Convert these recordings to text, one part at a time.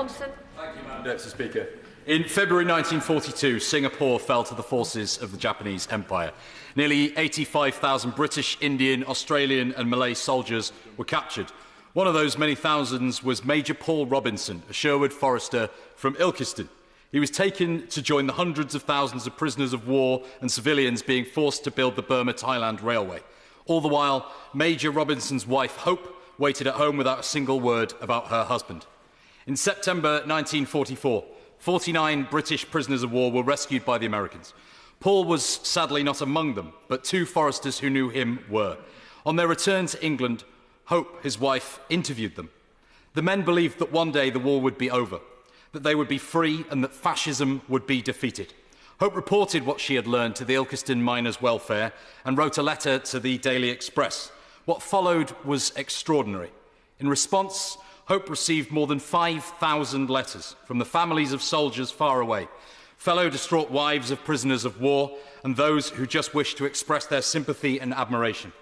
Thompson. Thank you, Madam Deputy Speaker. In February 1942, Singapore fell to the forces of the Japanese Empire. Nearly 85,000 British, Indian, Australian and Malay soldiers were captured. One of those many thousands was Major Paul Robinson, a Sherwood forester from Ilkeston. He was taken to join the hundreds of thousands of prisoners of war and civilians being forced to build the Burma-Thailand Railway. All the while, Major Robinson's wife, Hope, waited at home without a single word about her husband. In September 1944, 49 British prisoners of war were rescued by the Americans. Paul was sadly not among them, but two foresters who knew him were. On their return to England, Hope, his wife, interviewed them. The men believed that one day the war would be over, that they would be free and that fascism would be defeated. Hope reported what she had learned to the Ilkeston Miners' Welfare and wrote a letter to the Daily Express. What followed was extraordinary. In response, Hope received more than 5,000 letters from the families of soldiers far away, fellow distraught wives of prisoners of war, and those who just wished to express their sympathy and admiration.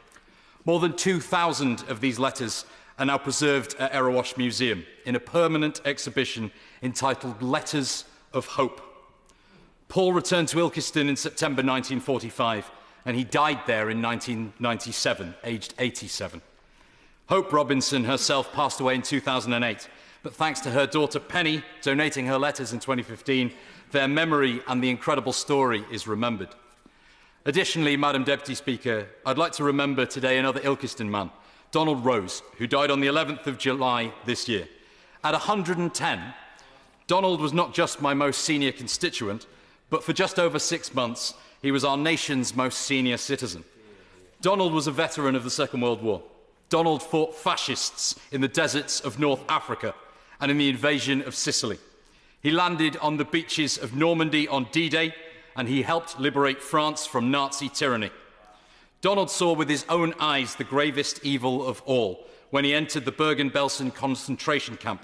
More than 2,000 of these letters are now preserved at Erewash Museum in a permanent exhibition entitled Letters of Hope. Paul returned to Ilkeston in September 1945, and he died there in 1997, aged 87. Hope Robinson herself passed away in 2008, but thanks to her daughter Penny donating her letters in 2015, their memory and the incredible story is remembered. Additionally, Madam Deputy Speaker, I'd like to remember today another Ilkeston man, Donald Rose, who died on the 11th of July this year. At 110, Donald was not just my most senior constituent, but for just over 6 months, he was our nation's most senior citizen. Donald was a veteran of the Second World War. Donald fought fascists in the deserts of North Africa and in the invasion of Sicily. He landed on the beaches of Normandy on D-Day, and he helped liberate France from Nazi tyranny. Donald saw with his own eyes the gravest evil of all when he entered the Bergen-Belsen concentration camp,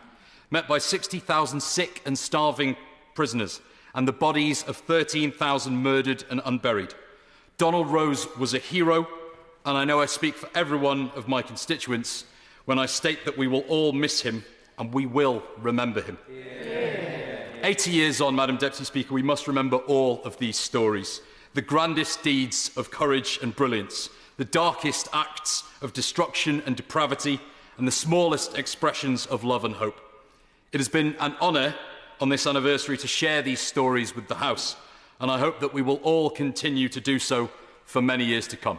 met by 60,000 sick and starving prisoners and the bodies of 13,000 murdered and unburied. Donald Rose was a hero, and I know I speak for every one of my constituents when I state that we will all miss him and we will remember him. Yeah. 80 years on, Madam Deputy Speaker, we must remember all of these stories, the grandest deeds of courage and brilliance, the darkest acts of destruction and depravity, and the smallest expressions of love and hope. It has been an honour on this anniversary to share these stories with the House, and I hope that we will all continue to do so for many years to come.